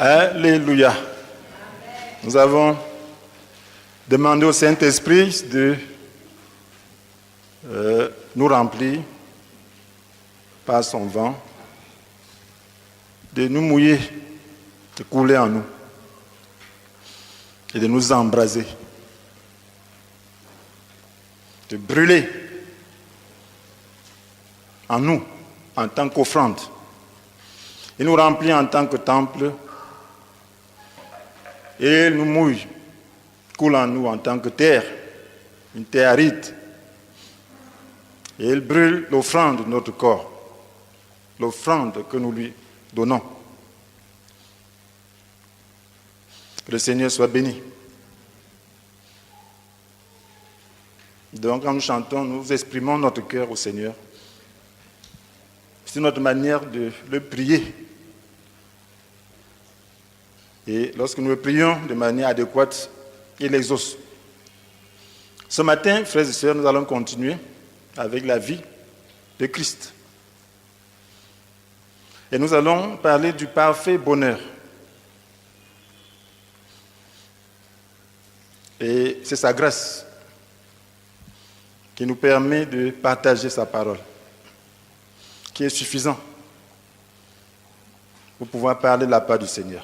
Alléluia. Nous avons demandé au Saint-Esprit de nous remplir par son vent, de nous mouiller, de couler en nous et de nous embraser, de brûler en nous en tant qu'offrande. Il nous remplit en tant que temple et nous mouille, coule en nous en tant que terre, une terre aride. Et il brûle l'offrande de notre corps, l'offrande que nous lui donnons. Que le Seigneur soit béni. Donc, quand nous chantons, nous exprimons notre cœur au Seigneur. C'est notre manière de le prier. Et lorsque nous le prions de manière adéquate, il exauce. Ce matin, frères et sœurs, nous allons continuer avec la vie de Christ. Et nous allons parler du parfait bonheur. Et c'est sa grâce qui nous permet de partager sa parole, qui est suffisant pour pouvoir parler de la part du Seigneur.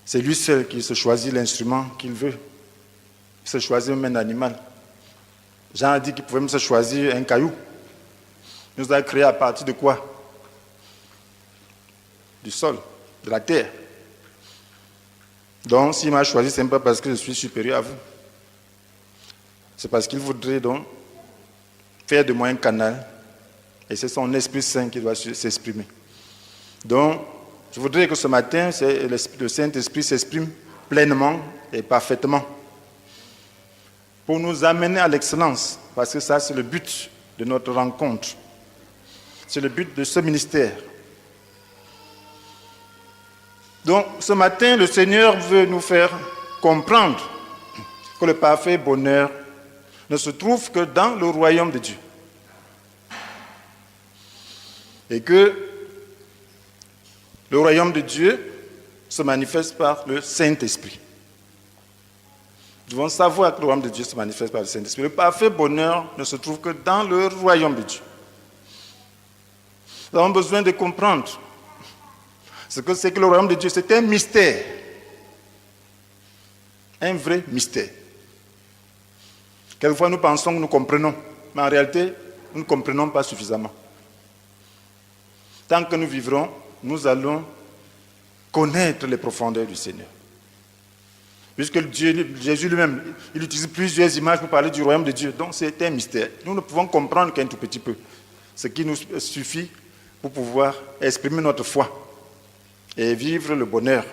C'est lui seul qui se choisit l'instrument qu'il veut. Il se choisit même un animal. Jean a dit qu'il pouvait même se choisir un caillou. Il nous a créé à partir de quoi? Du sol, de la terre. Donc, s'il m'a choisi, ce n'est pas parce que je suis supérieur à vous. C'est parce qu'il voudrait donc faire de moi un canal. Et c'est son Esprit Saint qui doit s'exprimer. Donc, je voudrais que ce matin, le Saint-Esprit s'exprime pleinement et parfaitement pour nous amener à l'excellence, parce que ça, c'est le but de notre rencontre. C'est le but de ce ministère. Donc, ce matin, le Seigneur veut nous faire comprendre que le parfait bonheur ne se trouve que dans le royaume de Dieu. Et que le royaume de Dieu se manifeste par le Saint-Esprit. Nous devons savoir que le royaume de Dieu se manifeste par le Saint-Esprit. Le parfait bonheur ne se trouve que dans le royaume de Dieu. Nous avons besoin de comprendre ce que c'est que le royaume de Dieu. C'est un mystère. Un vrai mystère. Quelquefois, nous pensons que nous comprenons, mais en réalité, nous ne comprenons pas suffisamment. Tant que nous vivrons, nous allons connaître les profondeurs du Seigneur. Puisque Jésus lui-même, il utilise plusieurs images pour parler du royaume de Dieu. Donc c'est un mystère. Nous ne pouvons comprendre qu'un tout petit peu. Ce qui nous suffit pour pouvoir exprimer notre foi et vivre le bonheur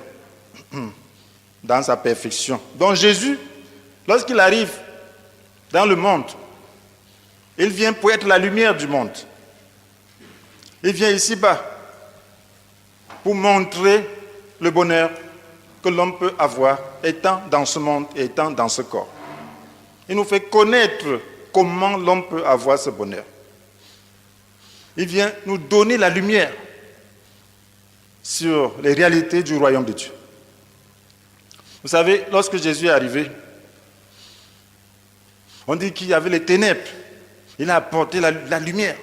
dans sa perfection. Donc Jésus, lorsqu'il arrive dans le monde, il vient pour être la lumière du monde. Il vient ici-bas pour montrer le bonheur que l'homme peut avoir étant dans ce monde et étant dans ce corps. Il nous fait connaître comment l'homme peut avoir ce bonheur. Il vient nous donner la lumière sur les réalités du royaume de Dieu. Vous savez, lorsque Jésus est arrivé, on dit qu'il y avait les ténèbres. Il a apporté la lumière.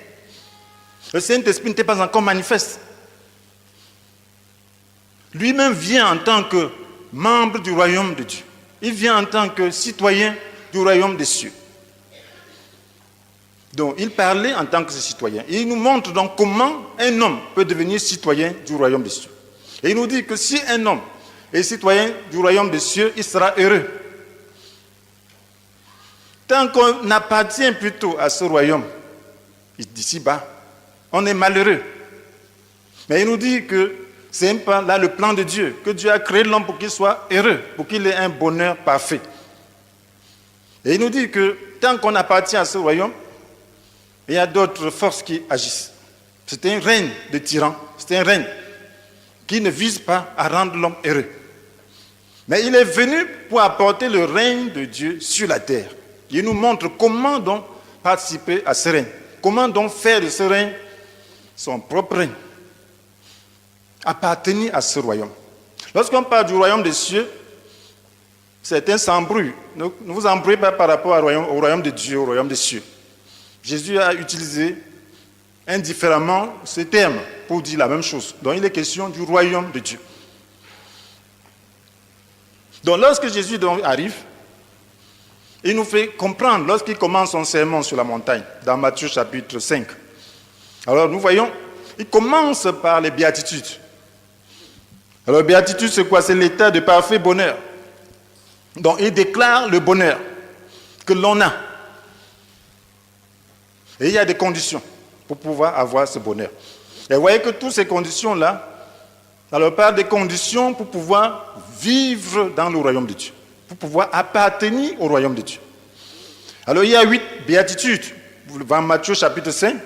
Le Saint-Esprit n'était pas encore manifeste. Lui-même vient en tant que membre du royaume de Dieu. Il vient en tant que citoyen du royaume des cieux. Donc, il parlait en tant que citoyen. Et il nous montre donc comment un homme peut devenir citoyen du royaume des cieux. Et il nous dit que si un homme est citoyen du royaume des cieux, il sera heureux. Tant qu'on appartient plutôt à ce royaume, d'ici-bas, on est malheureux. Mais il nous dit que c'est pas là le plan de Dieu, que Dieu a créé l'homme pour qu'il soit heureux, pour qu'il ait un bonheur parfait. Et il nous dit que tant qu'on appartient à ce royaume, il y a d'autres forces qui agissent. C'est un règne de tyrans, c'est un règne qui ne vise pas à rendre l'homme heureux. Mais il est venu pour apporter le règne de Dieu sur la terre. Il nous montre comment donc participer à ce règne, comment donc faire de ce règne son propre règne. appartenir à ce royaume. Lorsqu'on parle du royaume des cieux, certains s'embrouillent. Ne vous embrouillez pas par rapport au royaume de Dieu, au royaume des cieux. Jésus a utilisé indifféremment ce terme pour dire la même chose. Donc il est question du royaume de Dieu. Donc lorsque Jésus arrive, il nous fait comprendre, lorsqu'il commence son sermon sur la montagne, dans Matthieu chapitre 5. Alors nous voyons, il commence par les béatitudes. Alors béatitude c'est quoi? C'est l'état de parfait bonheur. Donc il déclare le bonheur que l'on a. Et il y a des conditions pour pouvoir avoir ce bonheur. Et vous voyez que toutes ces conditions-là, ça leur parle des conditions pour pouvoir vivre dans le royaume de Dieu, pour pouvoir appartenir au royaume de Dieu. Alors il y a 8 béatitudes dans Matthieu chapitre 5,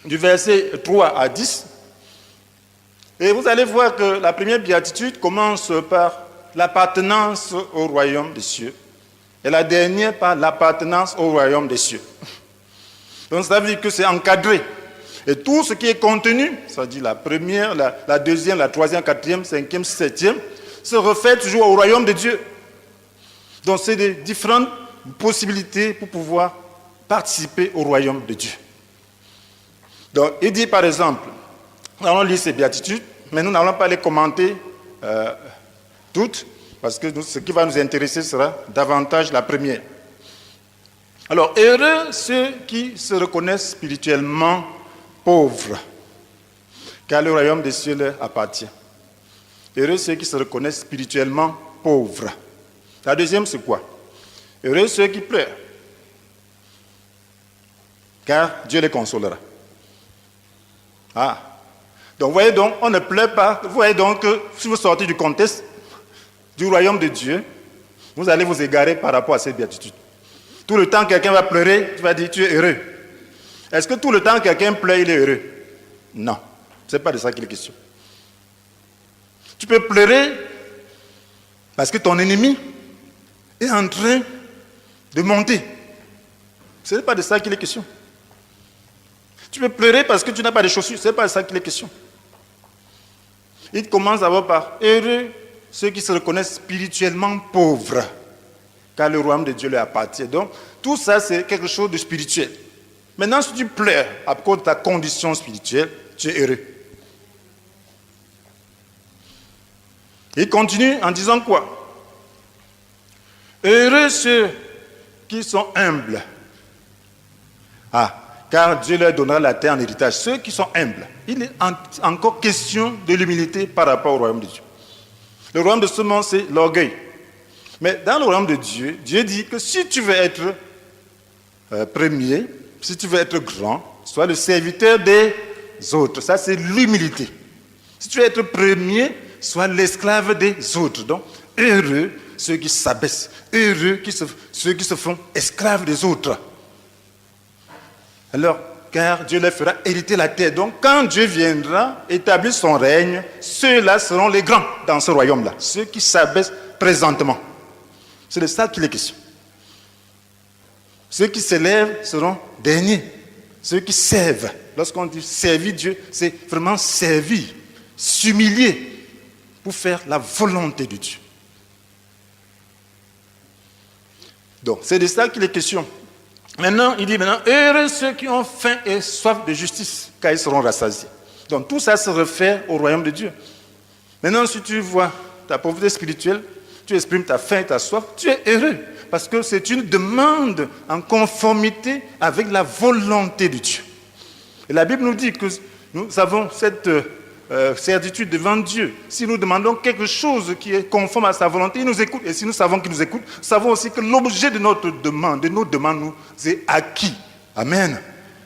du verset 3 à 10. Et vous allez voir que la première béatitude commence par l'appartenance au royaume des cieux. Et la dernière par l'appartenance au royaume des cieux. Donc ça veut dire que c'est encadré. Et tout ce qui est contenu, c'est-à-dire la première, la deuxième, la troisième, quatrième, cinquième, septième, se refait toujours au royaume de Dieu. Donc c'est des différentes possibilités pour pouvoir participer au royaume de Dieu. Donc il dit par exemple, nous allons lire ces béatitudes, mais nous n'allons pas les commenter toutes, parce que ce qui va nous intéresser sera davantage la première. Alors, heureux ceux qui se reconnaissent spirituellement pauvres, car le royaume des cieux leur appartient. Heureux ceux qui se reconnaissent spirituellement pauvres. La deuxième, c'est quoi? Heureux ceux qui pleurent, car Dieu les consolera. Ah, donc vous voyez donc, on ne pleure pas. Vous voyez donc que si vous sortez du contexte du royaume de Dieu, vous allez vous égarer par rapport à cette béatitude. Tout le temps quelqu'un va pleurer, tu vas dire tu es heureux. Est-ce que tout le temps quelqu'un pleure, il est heureux? Non, ce n'est pas de ça qu'il est question. Tu peux pleurer parce que ton ennemi est en train de monter. Ce n'est pas de ça qu'il est question. Tu peux pleurer parce que tu n'as pas de chaussures, ce n'est pas de ça qu'il est question. Il commence d'abord par heureux ceux qui se reconnaissent spirituellement pauvres, car le royaume de Dieu leur appartient. Donc, tout ça, c'est quelque chose de spirituel. Maintenant, si tu pleures à cause de ta condition spirituelle, tu es heureux. Il continue en disant quoi? Heureux ceux qui sont humbles. Ah, car Dieu leur donnera la terre en héritage. Ceux qui sont humbles. Il est encore question de l'humilité par rapport au royaume de Dieu. Le royaume de ce monde, c'est l'orgueil. Mais dans le royaume de Dieu, Dieu dit que si tu veux être premier, si tu veux être grand, sois le serviteur des autres. Ça, c'est l'humilité. Si tu veux être premier, sois l'esclave des autres. Donc, heureux ceux qui s'abaissent. Heureux ceux qui se font esclaves des autres. Alors, car Dieu leur fera hériter la terre. Donc, quand Dieu viendra établir son règne, ceux-là seront les grands dans ce royaume-là. Ceux qui s'abaissent présentement. C'est de ça qu'il est question. Ceux qui s'élèvent seront derniers. Ceux qui servent. Lorsqu'on dit servir Dieu, c'est vraiment servir, s'humilier pour faire la volonté de Dieu. Donc, c'est de ça qu'il est question. Maintenant, il dit heureux ceux qui ont faim et soif de justice, car ils seront rassasiés. Donc, tout ça se réfère au royaume de Dieu. Maintenant, si tu vois ta pauvreté spirituelle, tu exprimes ta faim et ta soif, tu es heureux. Parce que c'est une demande en conformité avec la volonté de Dieu. Et la Bible nous dit que nous avons cette certitude devant Dieu. Si nous demandons quelque chose qui est conforme à sa volonté, il nous écoute. Et si nous savons qu'il nous écoute, nous savons aussi que l'objet de notre demande, de nos demandes, nous est acquis. Amen.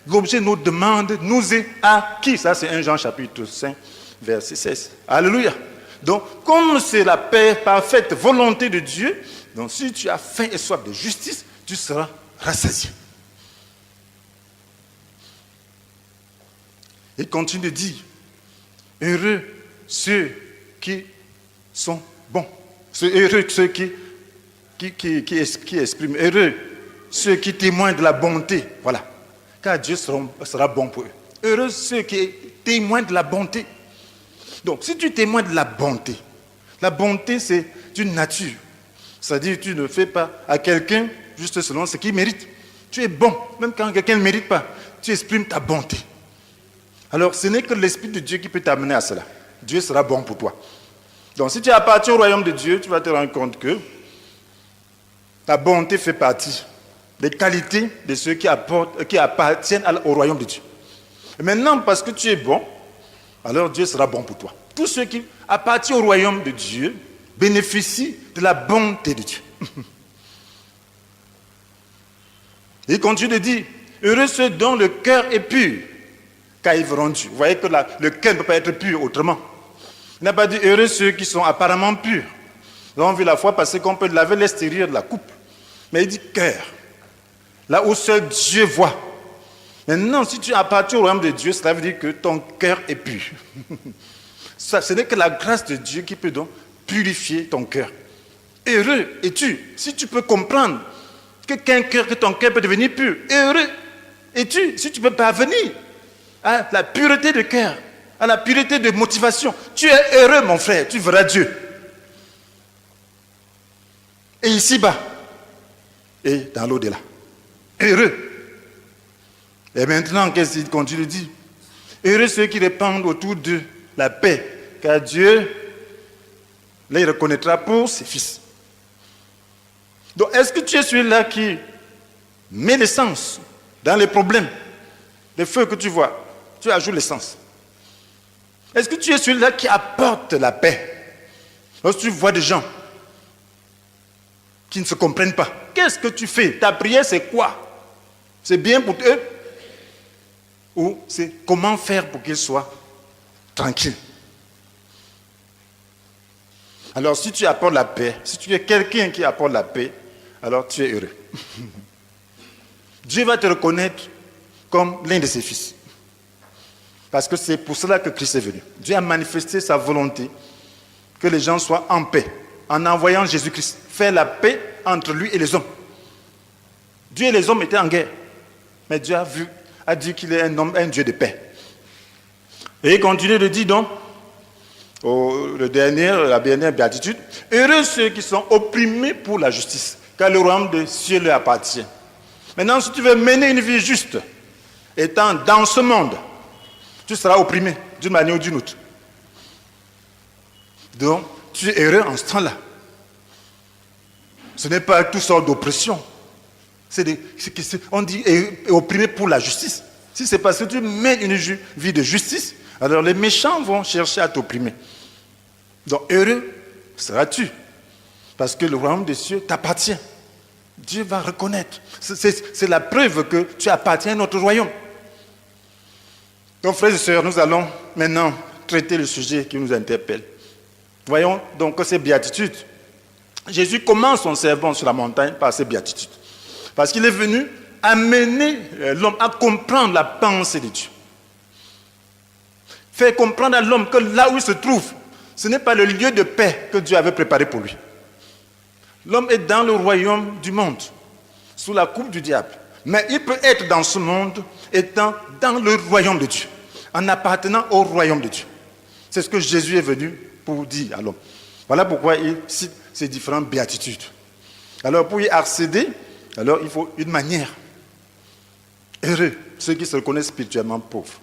L'objet de nos demandes nous est acquis. Ça, c'est 1 Jean chapitre 5, verset 16. Alléluia. Donc, comme c'est la paix parfaite volonté de Dieu, donc si tu as faim et soif de justice, tu seras rassasié. Il continue de dire, heureux ceux qui sont bons, heureux ceux qui expriment, heureux ceux qui témoignent de la bonté, voilà, car Dieu sera bon pour eux. Heureux ceux qui témoignent de la bonté. Donc, si tu témoignes de la bonté c'est une nature. C'est-à-dire que tu ne fais pas à quelqu'un juste selon ce qu'il mérite. Tu es bon, même quand quelqu'un ne mérite pas, tu exprimes ta bonté. Alors, ce n'est que l'Esprit de Dieu qui peut t'amener à cela. Dieu sera bon pour toi. Donc, si tu appartiens au royaume de Dieu, tu vas te rendre compte que ta bonté fait partie des qualités de ceux qui appartiennent au royaume de Dieu. Et maintenant, parce que tu es bon, alors Dieu sera bon pour toi. Tous ceux qui appartiennent au royaume de Dieu bénéficient de la bonté de Dieu. Il continue de dire, heureux ceux dont le cœur est pur, car ils verront Dieu. Vous voyez que le cœur ne peut pas être pur autrement. Il n'a pas dit heureux ceux qui sont apparemment purs. Nous avons vu la fois passer qu'on peut laver l'extérieur de la coupe. Mais il dit cœur. Là où seul Dieu voit. Maintenant, si tu appartiens au royaume de Dieu, cela veut dire que ton cœur est pur. Ce n'est que la grâce de Dieu qui peut donc purifier ton cœur. Heureux es-tu si tu peux comprendre que ton cœur peut devenir pur. Heureux es-tu si tu peux parvenir à la pureté de cœur, à la pureté de motivation. Tu es heureux, mon frère, tu verras Dieu. Et ici-bas, et dans l'au-delà. Heureux. Et maintenant, qu'est-ce qu'il continue de dire? Heureux ceux qui répandent autour d'eux la paix, car Dieu les reconnaîtra pour ses fils. Donc, est-ce que tu es celui-là qui met l'essence dans les problèmes, les feux que tu vois? Tu ajoutes l'essence. Est-ce que tu es celui-là qui apporte la paix? Lorsque tu vois des gens qui ne se comprennent pas, qu'est-ce que tu fais? Ta prière, c'est quoi? C'est bien pour eux? Ou c'est comment faire pour qu'ils soient tranquilles? Alors, si tu apportes la paix, si tu es quelqu'un qui apporte la paix, alors tu es heureux. Dieu va te reconnaître comme l'un de ses fils. Parce que c'est pour cela que Christ est venu. Dieu a manifesté sa volonté que les gens soient en paix, en envoyant Jésus-Christ faire la paix entre lui et les hommes. Dieu et les hommes étaient en guerre. Mais Dieu a dit qu'il est un Dieu de paix. Et il continue de dire donc, la dernière béatitude, heureux ceux qui sont opprimés pour la justice, car le royaume des cieux leur appartient. Maintenant, si tu veux mener une vie juste, étant dans ce monde, tu seras opprimé d'une manière ou d'une autre. Donc, tu es heureux en ce temps-là. Ce n'est pas toutes sortes d'oppression. On dit opprimé pour la justice. Si c'est parce que tu mènes une vie de justice, alors les méchants vont chercher à t'opprimer. Donc, heureux seras-tu. Parce que le royaume des cieux t'appartient. Dieu va reconnaître. C'est la preuve que tu appartiens à notre royaume. Donc, frères et sœurs, nous allons maintenant traiter le sujet qui nous interpelle. Voyons donc que ces béatitudes, Jésus commence son sermon sur la montagne par ces béatitudes. Parce qu'il est venu amener l'homme à comprendre la pensée de Dieu. Faire comprendre à l'homme que là où il se trouve, ce n'est pas le lieu de paix que Dieu avait préparé pour lui. L'homme est dans le royaume du monde, sous la coupe du diable. Mais il peut être dans ce monde, étant dans le royaume de Dieu, en appartenant au royaume de Dieu. C'est ce que Jésus est venu pour dire à l'homme. Voilà pourquoi il cite ces différentes béatitudes. Alors pour y accéder, alors il faut une manière. Heureux ceux qui se reconnaissent spirituellement pauvres.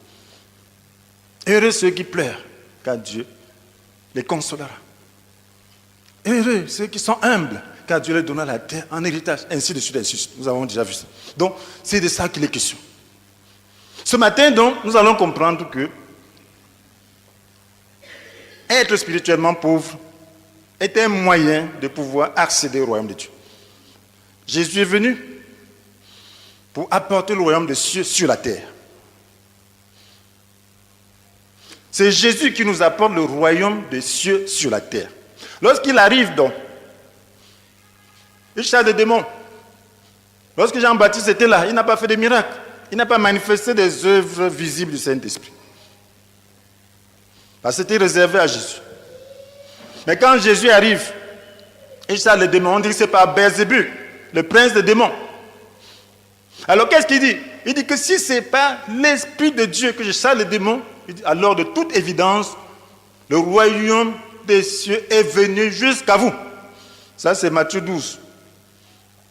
Heureux ceux qui pleurent, car Dieu les consolera. Heureux ceux qui sont humbles, car Dieu leur donnera la terre en héritage, ainsi de suite, ainsi de suite. Nous avons déjà vu ça. Donc, c'est de ça qu'il est question. Ce matin, donc, nous allons comprendre que être spirituellement pauvre est un moyen de pouvoir accéder au royaume de Dieu. Jésus est venu pour apporter le royaume des cieux sur la terre. C'est Jésus qui nous apporte le royaume des cieux sur la terre. Lorsqu'il arrive donc, il chasse des démons. Lorsque Jean-Baptiste était là, il n'a pas fait de miracles. Il n'a pas manifesté des œuvres visibles du Saint-Esprit. Parce que c'était réservé à Jésus. Mais quand Jésus arrive, il chasse les démons. On dit que c'est par Belzébul, le prince des démons. Alors qu'est-ce qu'il dit? Il dit que si ce n'est pas l'Esprit de Dieu que je chasse les démons, alors de toute évidence, le royaume des cieux est venu jusqu'à vous. Ça, c'est Matthieu 12,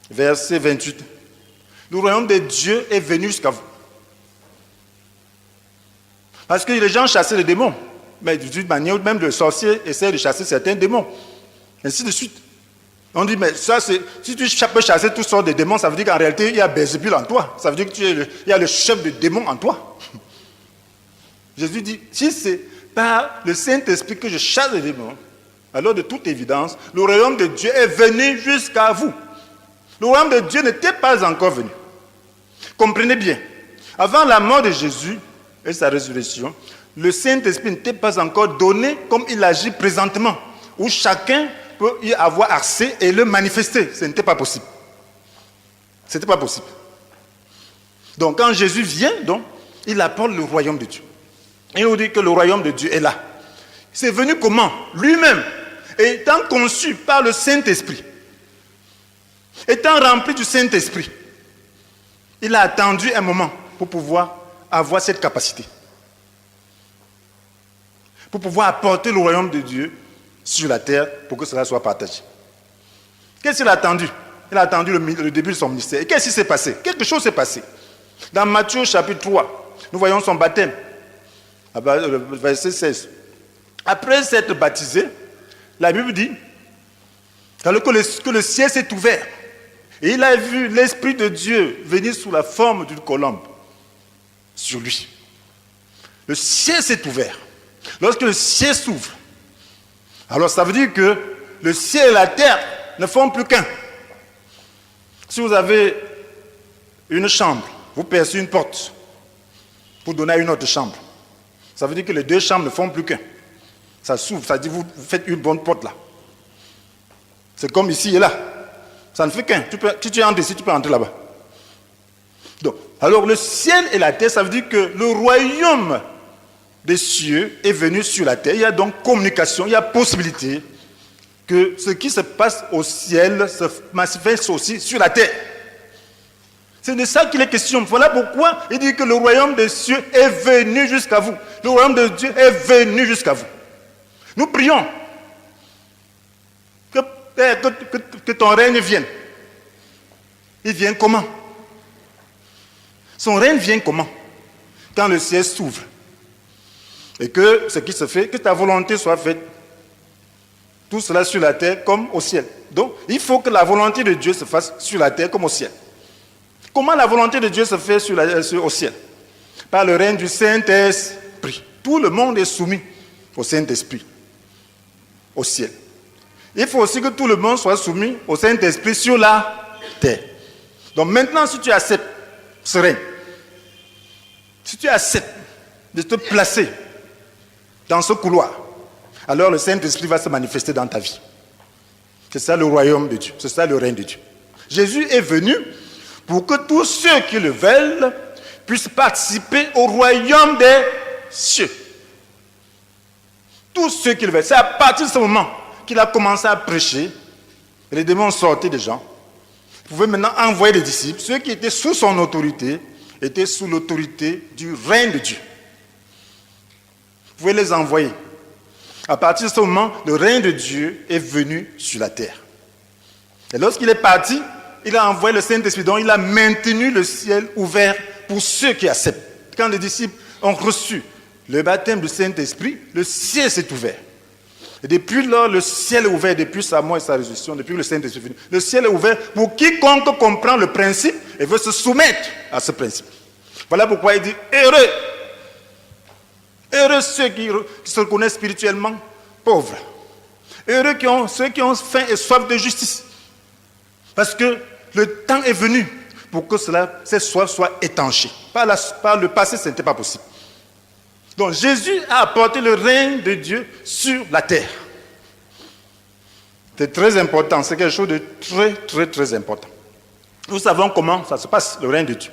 verset 28. Le royaume de Dieu est venu jusqu'à vous. Parce que les gens chassaient les démons. Mais d'une manière, même le sorcier essaie de chasser certains démons. Ainsi de suite. On dit, mais ça, c'est, si tu peux chasser toutes sortes de démons, ça veut dire qu'en réalité, il y a Bézébul en toi. Ça veut dire qu'il y a le chef de démons en toi. Jésus dit, si c'est par le Saint-Esprit que je chasse les démons, alors de toute évidence, le royaume de Dieu est venu jusqu'à vous. Le royaume de Dieu n'était pas encore venu. Comprenez bien, avant la mort de Jésus et sa résurrection, le Saint-Esprit n'était pas encore donné comme il agit présentement, où chacun peut y avoir accès et le manifester. Ce n'était pas possible. Ce n'était pas possible. Donc quand Jésus vient, donc, il apporte le royaume de Dieu. Il nous dit que le royaume de Dieu est là. C'est venu comment? Lui-même, étant conçu par le Saint-Esprit, étant rempli du Saint-Esprit, il a attendu un moment pour pouvoir avoir cette capacité. Pour pouvoir apporter le royaume de Dieu sur la terre pour que cela soit partagé. Qu'est-ce qu'il a attendu? Il a attendu le début de son ministère. Et qu'est-ce qui s'est passé? Quelque chose s'est passé. Dans Matthieu chapitre 3, nous voyons son baptême. Verset 16. Après s'être baptisé, la Bible dit que le ciel s'est ouvert. Et il a vu l'Esprit de Dieu venir sous la forme d'une colombe sur lui. Le ciel s'est ouvert. Lorsque le ciel s'ouvre, alors ça veut dire que le ciel et la terre ne font plus qu'un. Si vous avez une chambre, vous percez une porte pour donner à une autre chambre. Ça veut dire que les deux chambres ne font plus qu'un. Ça s'ouvre, ça dit vous faites une bonne porte là. C'est comme ici et là. Ça ne fait qu'un. Si tu entres ici, tu peux entrer là-bas. Donc, alors le ciel et la terre, ça veut dire que le royaume des cieux est venu sur la terre. Il y a donc communication, il y a possibilité que ce qui se passe au ciel se manifeste aussi sur la terre. C'est de ça qu'il est question. Voilà pourquoi il dit que le royaume des cieux est venu jusqu'à vous. Le royaume de Dieu est venu jusqu'à vous. Nous prions que ton règne vienne. Il vient comment? Son règne vient comment? Quand le ciel s'ouvre. Et que ce qui se fait, que ta volonté soit faite. Tout cela sur la terre comme au ciel. Donc, il faut que la volonté de Dieu se fasse sur la terre comme au ciel. Comment la volonté de Dieu se fait au ciel? Par le règne du Saint-Esprit. Tout le monde est soumis au Saint-Esprit, au ciel. Il faut aussi que tout le monde soit soumis au Saint-Esprit sur la terre. Donc maintenant, si tu acceptes ce règne, si tu acceptes de te placer dans ce couloir, alors le Saint-Esprit va se manifester dans ta vie. C'est ça le royaume de Dieu, c'est ça le règne de Dieu. Jésus est venu pour que tous ceux qui le veulent puissent participer au royaume des cieux. Tous ceux qui le veulent. C'est à partir de ce moment qu'il a commencé à prêcher. Et les démons sortaient des gens. Il pouvait maintenant envoyer des disciples. Ceux qui étaient sous son autorité étaient sous l'autorité du règne de Dieu. Vous pouvez les envoyer. À partir de ce moment, le règne de Dieu est venu sur la terre. Et lorsqu'il est parti, il a envoyé le Saint-Esprit. Donc il a maintenu le ciel ouvert pour ceux qui acceptent. Quand les disciples ont reçu le baptême du Saint-Esprit, le ciel s'est ouvert. Et depuis lors, le ciel est ouvert, depuis sa mort et sa résurrection, depuis que le Saint-Esprit est venu. Le ciel est ouvert pour quiconque comprend le principe et veut se soumettre à ce principe. Voilà pourquoi il dit heureux. Heureux ceux qui se reconnaissent spirituellement pauvres. Heureux ceux qui ont faim et soif de justice. Parce que le temps est venu pour que cette soif soit étanchée. Par le passé, ce n'était pas possible. Donc Jésus a apporté le règne de Dieu sur la terre. C'est très important, c'est quelque chose de très, très, très important. Nous savons comment ça se passe, le règne de Dieu.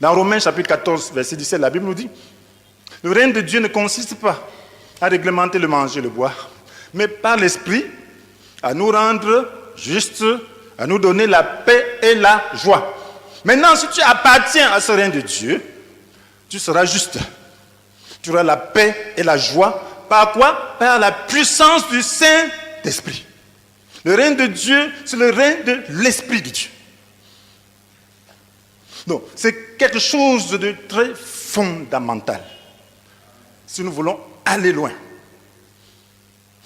Dans Romains chapitre 14, verset 17, la Bible nous dit, le règne de Dieu ne consiste pas à réglementer le manger et le boire, mais par l'Esprit, à nous rendre justes, à nous donner la paix et la joie. Maintenant, si tu appartiens à ce règne de Dieu, tu seras juste. Tu auras la paix et la joie par quoi? Par la puissance du Saint-Esprit. Le règne de Dieu, c'est le règne de l'Esprit de Dieu. Donc, c'est quelque chose de très fondamental. Si nous voulons aller loin.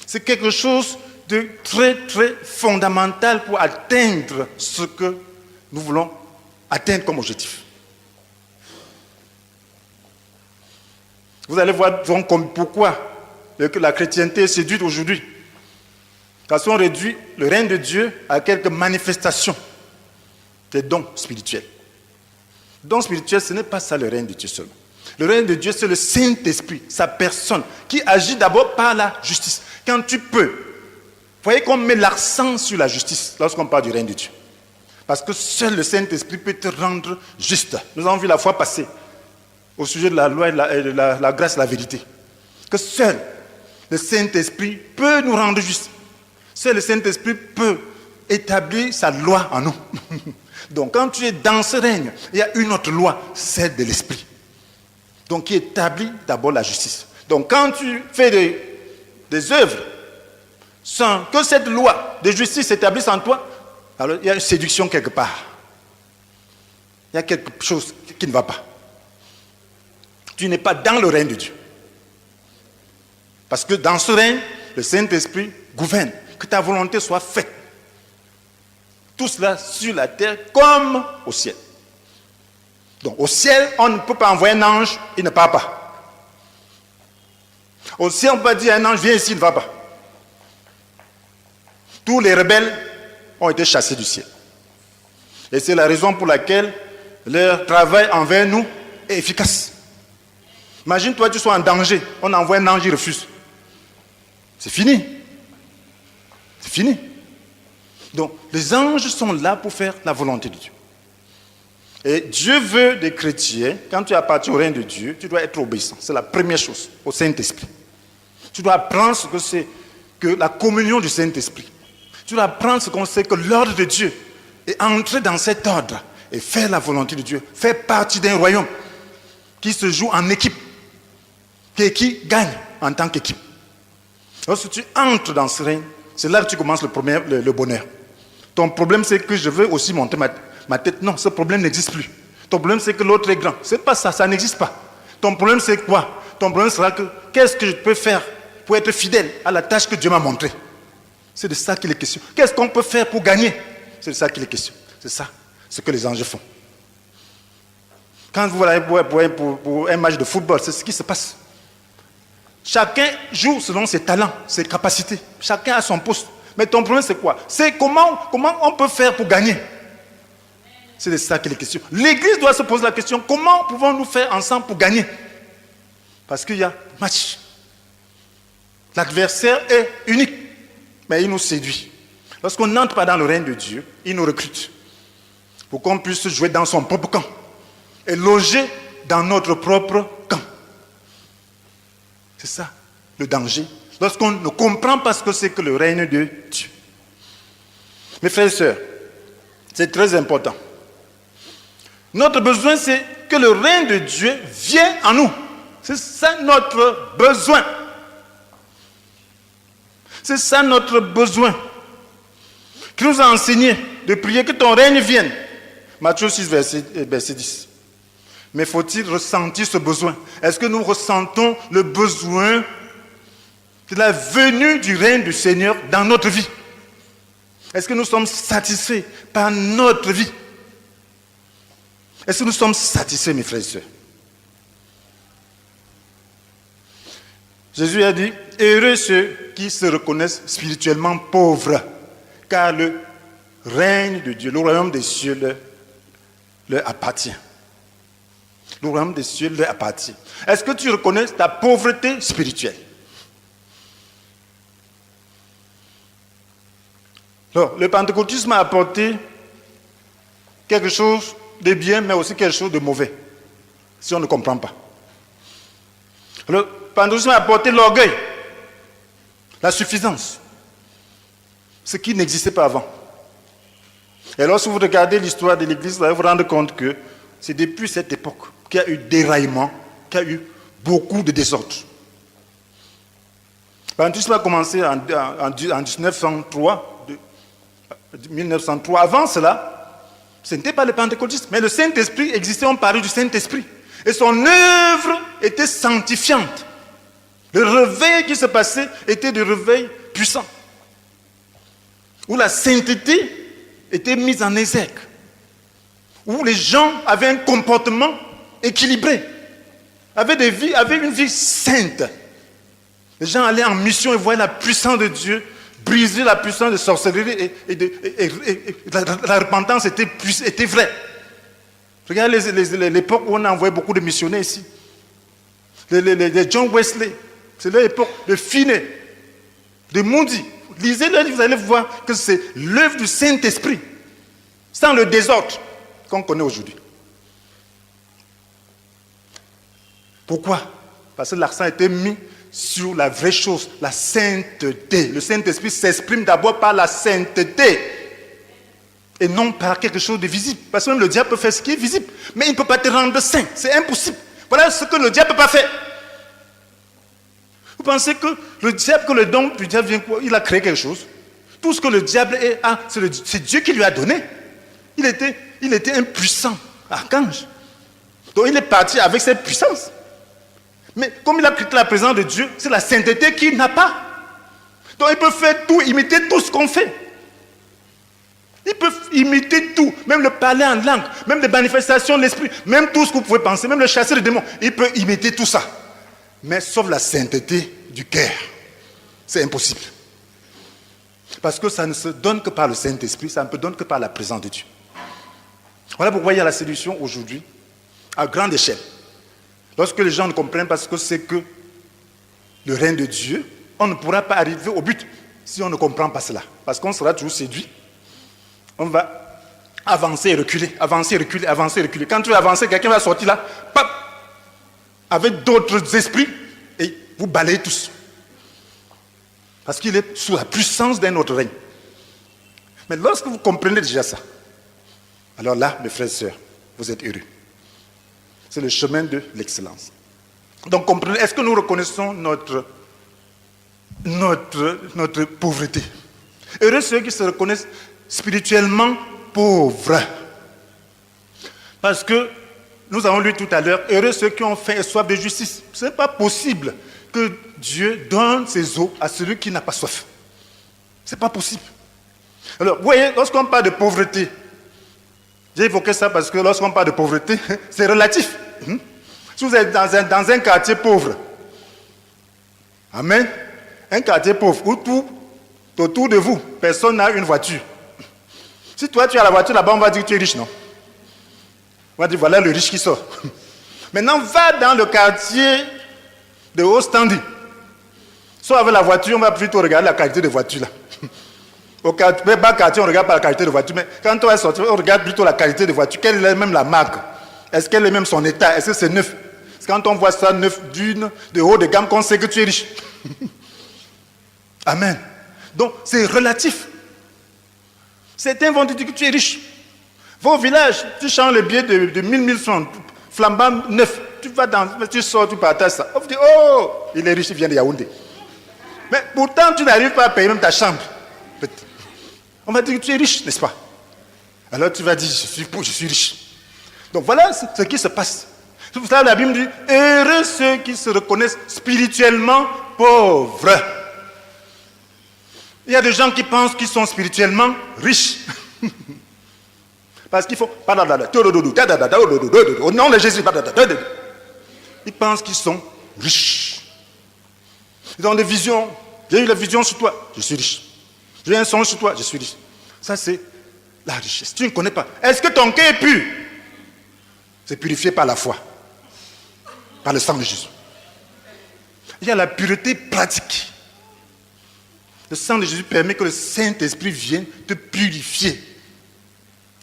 C'est quelque chose de très, très fondamental pour atteindre ce que nous voulons atteindre comme objectif. Vous allez voir donc pourquoi la chrétienté est séduite aujourd'hui. Parce qu'on réduit le règne de Dieu à quelques manifestations des dons spirituels. Dons spirituels, ce n'est pas ça le règne de Dieu seulement. Le règne de Dieu, c'est le Saint-Esprit, sa personne, qui agit d'abord par la justice. Quand tu peux, vous voyez qu'on met l'accent sur la justice lorsqu'on parle du règne de Dieu. Parce que seul le Saint-Esprit peut te rendre juste. Nous avons vu la fois passée, au sujet de la loi et de la grâce et la vérité, que seul le Saint-Esprit peut nous rendre justes. Seul le Saint-Esprit peut établir sa loi en nous. Donc quand tu es dans ce règne, il y a une autre loi, celle de l'Esprit. Donc qui établit d'abord la justice. Donc quand tu fais des œuvres sans que cette loi de justice s'établisse en toi, alors il y a une séduction quelque part. Il y a quelque chose qui ne va pas. Tu n'es pas dans le règne de Dieu. Parce que dans ce règne, le Saint-Esprit gouverne. Que ta volonté soit faite. Tout cela sur la terre comme au ciel. Donc au ciel, on ne peut pas envoyer un ange, il ne part pas. Au ciel, on peut pas dire à un ange, viens ici, il ne va pas. Tous les rebelles ont été chassés du ciel. Et c'est la raison pour laquelle leur travail envers nous est efficace. Imagine-toi, tu sois en danger, on envoie un ange, il refuse. C'est fini. C'est fini. Donc, les anges sont là pour faire la volonté de Dieu. Et Dieu veut des chrétiens, quand tu appartiens au règne de Dieu, tu dois être obéissant. C'est la première chose, au Saint-Esprit. Tu dois apprendre ce que c'est que la communion du Saint-Esprit. Tu dois apprendre ce qu'on sait que l'ordre de Dieu et entrer dans cet ordre et faire la volonté de Dieu, faire partie d'un royaume qui se joue en équipe et qui gagne en tant qu'équipe. Lorsque tu entres dans ce règne, c'est là que tu commences le bonheur. Ton problème, c'est que je veux aussi monter ma tête. Non, ce problème n'existe plus. Ton problème, c'est que l'autre est grand. C'est pas ça, ça n'existe pas. Ton problème, c'est quoi? Ton problème sera que qu'est-ce que je peux faire pour être fidèle à la tâche que Dieu m'a montrée? C'est de ça qu'il est question. Qu'est-ce qu'on peut faire pour gagner? C'est de ça qu'il est question. C'est ça, ce que les anges font. Quand vous allez pour un match de football, c'est ce qui se passe. Chacun joue selon ses talents, ses capacités. Chacun a son poste. Mais ton problème, c'est quoi? C'est comment on peut faire pour gagner. C'est de ça qu'il est question. L'Église doit se poser la question, comment pouvons-nous faire ensemble pour gagner? Parce qu'il y a match. L'adversaire est unique, mais il nous séduit. Lorsqu'on n'entre pas dans le règne de Dieu, il nous recrute pour qu'on puisse jouer dans son propre camp et loger dans notre propre camp. C'est ça, le danger. Lorsqu'on ne comprend pas ce que c'est que le règne de Dieu. Mes frères et sœurs, c'est très important. Notre besoin, c'est que le règne de Dieu vienne en nous. C'est ça notre besoin. C'est ça notre besoin. Qui nous a enseigné de prier que ton règne vienne. Matthieu 6, verset 10. Mais faut-il ressentir ce besoin? Est-ce que nous ressentons le besoin de la venue du règne du Seigneur dans notre vie? Est-ce que nous sommes satisfaits par notre vie? Est-ce que nous sommes satisfaits, mes frères et sœurs? Jésus a dit, heureux ceux qui se reconnaissent spirituellement pauvres, car le règne de Dieu, le royaume des cieux leur appartient. Le royaume des cieux leur appartient. Est-ce que tu reconnais ta pauvreté spirituelle? Alors, le pentecôtisme a apporté quelque chose de bien, mais aussi quelque chose de mauvais, si on ne comprend pas. Le pentecôtisme a apporté l'orgueil, la suffisance, ce qui n'existait pas avant. Et lorsque vous regardez l'histoire de l'Église, vous allez vous rendre compte que c'est depuis cette époque qu'il y a eu déraillement, qu'il y a eu beaucoup de désordre. Pentecôtisme a commencé en 1903. 1903. Avant cela, ce n'était pas le pentecôtisme, mais le Saint-Esprit existait, on parlait du Saint-Esprit. Et son œuvre était sanctifiante. Le réveil qui se passait était de réveil puissant, où la sainteté était mise en exergue, où les gens avaient un comportement équilibré, avaient une vie sainte. Les gens allaient en mission et voyaient la puissance de Dieu, briser la puissance de sorcellerie et la repentance était vraie. Regardez l'époque où on a envoyé beaucoup de missionnaires ici. Les John Wesley, c'est l'époque de Finney, de Moody. Lisez-le, vous allez voir que c'est l'œuvre du Saint-Esprit, sans le désordre qu'on connaît aujourd'hui. Pourquoi? Parce que l'accent a été mis sur la vraie chose, la sainteté. Le Saint-Esprit s'exprime d'abord par la sainteté et non par quelque chose de visible. Parce que même le diable peut faire ce qui est visible, mais il ne peut pas te rendre saint. C'est impossible. Voilà ce que le diable ne peut pas faire. Vous pensez que le diable, que le don du diable vient quoi? Il a créé quelque chose. Tout ce que le diable c'est Dieu qui lui a donné. Il était un puissant archange. Donc il est parti avec cette puissance. Mais comme il a pris la présence de Dieu, c'est la sainteté qu'il n'a pas. Donc il peut faire tout, imiter tout ce qu'on fait. Il peut imiter tout, même le parler en langue, même les manifestations de l'esprit, même tout ce que vous pouvez penser, même le chasser de démons. Il peut imiter tout ça. Mais sauf la sainteté du cœur. C'est impossible. Parce que ça ne se donne que par le Saint-Esprit, ça ne peut donner que par la présence de Dieu. Voilà pourquoi il y a la séduction aujourd'hui, à grande échelle. Lorsque les gens ne comprennent pas ce que c'est que le règne de Dieu, on ne pourra pas arriver au but si on ne comprend pas cela. Parce qu'on sera toujours séduit. On va avancer et reculer, avancer, reculer, avancer, reculer. Quand tu vas avancer, quelqu'un va sortir là, pap, avec d'autres esprits, et vous balayez tous. Parce qu'il est sous la puissance d'un autre règne. Mais lorsque vous comprenez déjà ça, alors là, mes frères et sœurs, vous êtes heureux. C'est le chemin de l'excellence. Donc comprenez, est-ce que nous reconnaissons notre pauvreté? Heureux ceux qui se reconnaissent spirituellement pauvres. Parce que nous avons lu tout à l'heure, heureux ceux qui ont faim et soif de justice. Ce n'est pas possible que Dieu donne ses eaux à celui qui n'a pas soif. Ce n'est pas possible. Alors, vous voyez, lorsqu'on parle de pauvreté, j'ai évoqué ça parce que lorsqu'on parle de pauvreté, c'est relatif. Si vous êtes dans un quartier pauvre, amen, un quartier pauvre, où tout autour de vous, personne n'a une voiture. Si toi tu as la voiture là-bas, on va dire que tu es riche, non? On va dire voilà le riche qui sort. Maintenant, va dans le quartier de haut standing. Soit avec la voiture, on va plutôt regarder la qualité de voiture là. Au bas quartier, on ne regarde pas la qualité de voiture, mais quand on va sortir, on regarde plutôt la qualité de voiture. Quelle est même la marque? Est-ce qu'elle est même son état? Est-ce que c'est neuf? Parce que quand on voit ça neuf de haut de gamme, qu'on sait que tu es riche. Amen. Donc, c'est relatif. Certains vont te dire que tu es riche. Va au village, tu changes le billet de 1000 francs, flambant neuf. Tu sors, tu partages ça. On te dit, oh, il est riche, il vient de Yaoundé. Mais pourtant, tu n'arrives pas à payer même ta chambre. On va dire que tu es riche, n'est-ce pas? Alors tu vas dire, je suis riche. Donc voilà ce qui se passe. C'est pour ça que la Bible dit, heureux ceux qui se reconnaissent spirituellement pauvres. Il y a des gens qui pensent qu'ils sont spirituellement riches. Parce qu'il faut... Au nom de Jésus, ils pensent qu'ils sont riches. Ils ont des visions. J'ai eu la vision sur toi, je suis riche. J'ai eu un songe sur toi, je suis riche. Ça, c'est la richesse. Tu ne connais pas. Est-ce que ton cœur est pur? C'est purifié par la foi. Par le sang de Jésus. Il y a la pureté pratique. Le sang de Jésus permet que le Saint-Esprit vienne te purifier.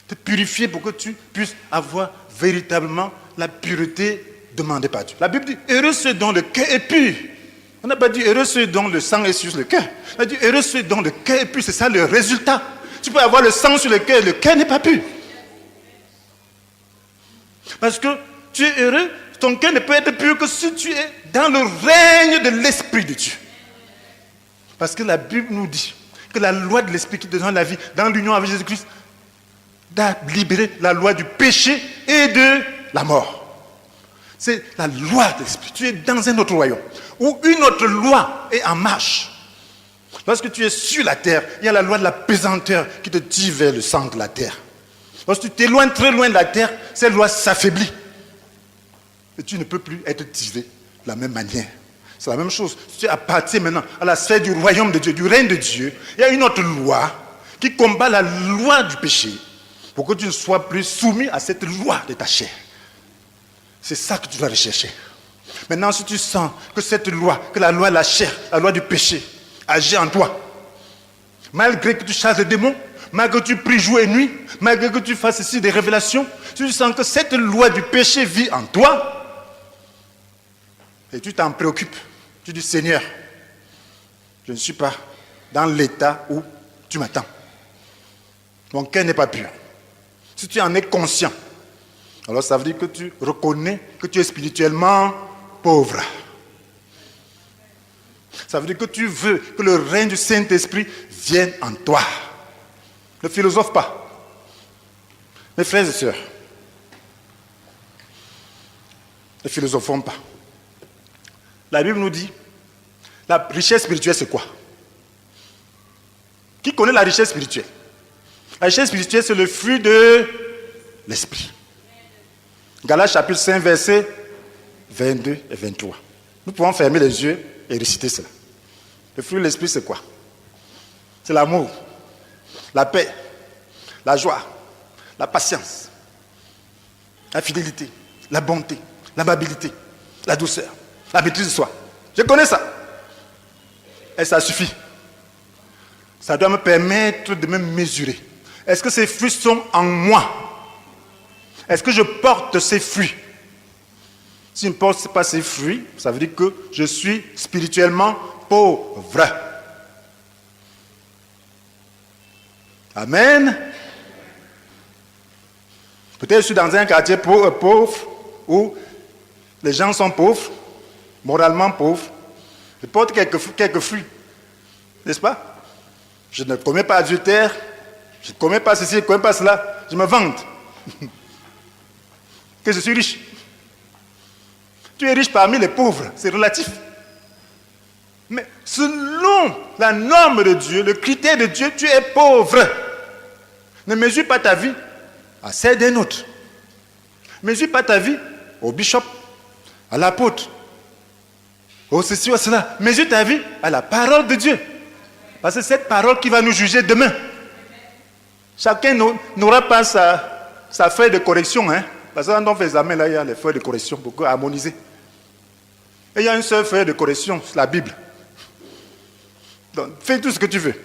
Te purifier pour que tu puisses avoir véritablement la pureté demandée par Dieu. La Bible dit, heureux ceux dont le cœur est pur. On n'a pas dit heureux ceux dont le sang est sur le cœur. On a dit heureux ceux dont le cœur est pur. C'est ça le résultat. Tu peux avoir le sang sur le cœur n'est pas pur. Parce que tu es heureux, ton cœur ne peut être pur que si tu es dans le règne de l'Esprit de Dieu. Parce que la Bible nous dit que la loi de l'Esprit qui te donne la vie dans l'union avec Jésus-Christ doit libérer la loi du péché et de la mort. C'est la loi de l'Esprit. Tu es dans un autre royaume où une autre loi est en marche. Lorsque tu es sur la terre, il y a la loi de la pesanteur qui te tire vers le centre de la terre. Lorsque tu t'éloignes très loin de la terre, cette loi s'affaiblit. Et tu ne peux plus être tiré de la même manière. C'est la même chose. Si tu appartiens maintenant à la sphère du royaume de Dieu, du règne de Dieu, il y a une autre loi qui combat la loi du péché pour que tu ne sois plus soumis à cette loi de ta chair. C'est ça que tu dois rechercher. Maintenant, si tu sens que cette loi, que la loi de la chair, la loi du péché, agit en toi, malgré que tu chasses les démons, malgré que tu pries jour et nuit, malgré que tu fasses ici des révélations, si tu sens que cette loi du péché vit en toi, et tu t'en préoccupes, tu dis Seigneur, je ne suis pas dans l'état où tu m'attends. Mon cœur n'est pas pur. Si tu en es conscient, alors ça veut dire que tu reconnais que tu es spirituellement pauvre. Ça veut dire que tu veux que le règne du Saint-Esprit vienne en toi. Ne philosophe pas. Mes frères et sœurs, ne philosophons pas. La Bible nous dit, la richesse spirituelle c'est quoi? Qui connaît la richesse spirituelle? La richesse spirituelle c'est le fruit de l'esprit. Galates chapitre 5 versets 22 et 23. Nous pouvons fermer les yeux et réciter cela. Le fruit de l'esprit c'est quoi? C'est l'amour, la paix, la joie, la patience, la fidélité, la bonté, l'amabilité, la douceur, la maîtrise de soi. Je connais ça. Et ça suffit. Ça doit me permettre de me mesurer. Est-ce que ces fruits sont en moi? Est-ce que je porte ces fruits? Si je ne porte pas ces fruits, ça veut dire que je suis spirituellement pauvre. Amen. Peut-être je suis dans un quartier pauvre où les gens sont pauvres, moralement pauvres. Je porte quelques fruits, n'est-ce pas? Je ne commets pas adultère, je ne commets pas ceci, je ne commets pas cela, je me vante que je suis riche. Tu es riche parmi les pauvres, c'est relatif. Mais selon la norme de Dieu, le critère de Dieu, tu es pauvre. Ne mesure pas ta vie à celle d'un autre. Mesure pas ta vie au bishop, à l'apôtre, au ceci ou à cela. Mesure ta vie à la parole de Dieu. Parce que c'est cette parole qui va nous juger demain. Chacun n'aura pas sa feuille de correction. Parce que quand on fait l'examen, là, il y a les feuilles de correction pour harmoniser. Et il y a une seule feuille de correction, c'est la Bible. Donc, fais tout ce que tu veux.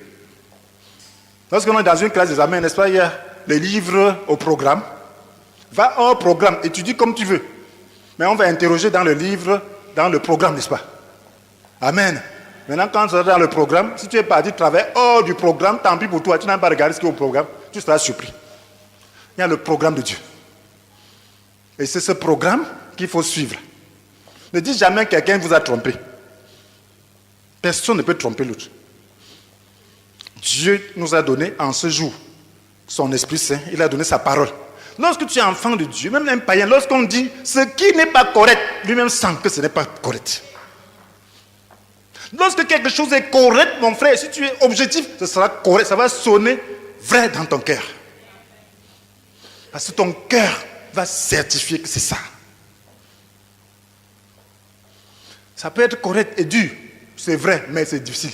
Lorsqu'on est dans une classe d'examen, n'est-ce pas, il y a les livres au programme. Va au programme, étudie comme tu veux. Mais on va interroger dans le livre, dans le programme, n'est-ce pas? Amen. Maintenant, quand tu seras dans le programme, si tu es parti travailler hors du programme, tant pis pour toi, tu n'as pas regardé ce qui est au programme, tu seras surpris. Il y a le programme de Dieu. Et c'est ce programme qu'il faut suivre. Ne dites jamais que quelqu'un vous a trompé. Personne ne peut tromper l'autre. Dieu nous a donné en ce jour son Esprit Saint, il a donné sa parole. Lorsque tu es enfant de Dieu, même un païen, lorsqu'on dit ce qui n'est pas correct, lui-même sent que ce n'est pas correct. Lorsque quelque chose est correct, mon frère, si tu es objectif, ce sera correct, ça va sonner vrai dans ton cœur. Parce que ton cœur va certifier que c'est ça. Ça peut être correct et dur, c'est vrai, mais c'est difficile.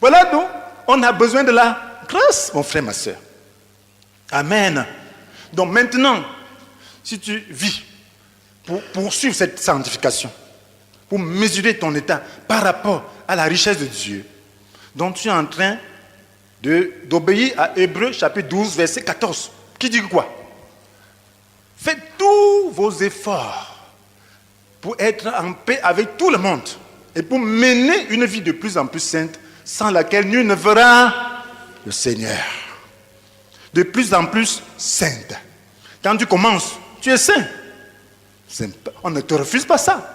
Voilà donc, on a besoin de la grâce, mon frère, ma soeur. Amen. Donc maintenant, si tu vis pour poursuivre cette sanctification, pour mesurer ton état par rapport à la richesse de Dieu, donc tu es en train d'obéir à Hébreux chapitre 12, verset 14, qui dit quoi? Faites tous vos efforts pour être en paix avec tout le monde et pour mener une vie de plus en plus sainte, sans laquelle nul ne verra le Seigneur. De plus en plus sainte. Quand tu commences, tu es saint. On ne te refuse pas ça.